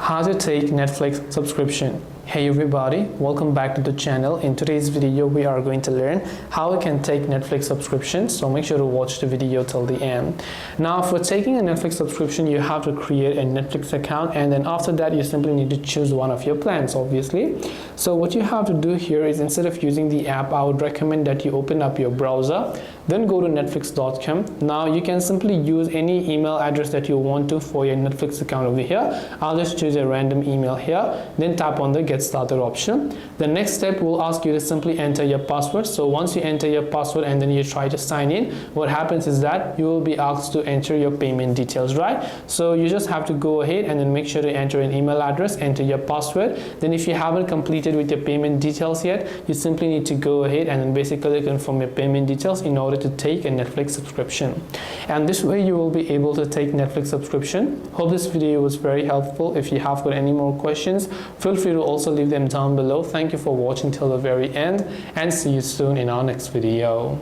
How to take Netflix subscription. Hey everybody, welcome back to the channel. In today's video we are going to learn how we can take Netflix subscription, so make sure to watch the video till the end. Now for taking a Netflix subscription, you have to create a Netflix account, and then after that you simply need to choose one of your plans, obviously. So what you have to do here is, instead of using the app, I would recommend that you open up your browser, then go to netflix.com. now you can simply use any email address that you want to for your Netflix account over here. I'll just choose a random email here, then tap on the get started option. The next step will ask you to simply enter your password. So once you enter your password and then you try to sign in, what happens is that you will be asked to enter your payment details, right? So you just have to go ahead and then make sure to enter an email address, enter your password. Then if you haven't completed with your payment details yet, you simply need to go ahead and then basically confirm your payment details in order to take a Netflix subscription. And this way you will be able to take Netflix subscription. Hope this video was very helpful. If you have got any more questions, feel free to also leave them down below. Thank you for watching till the very end, and see you soon in our next video.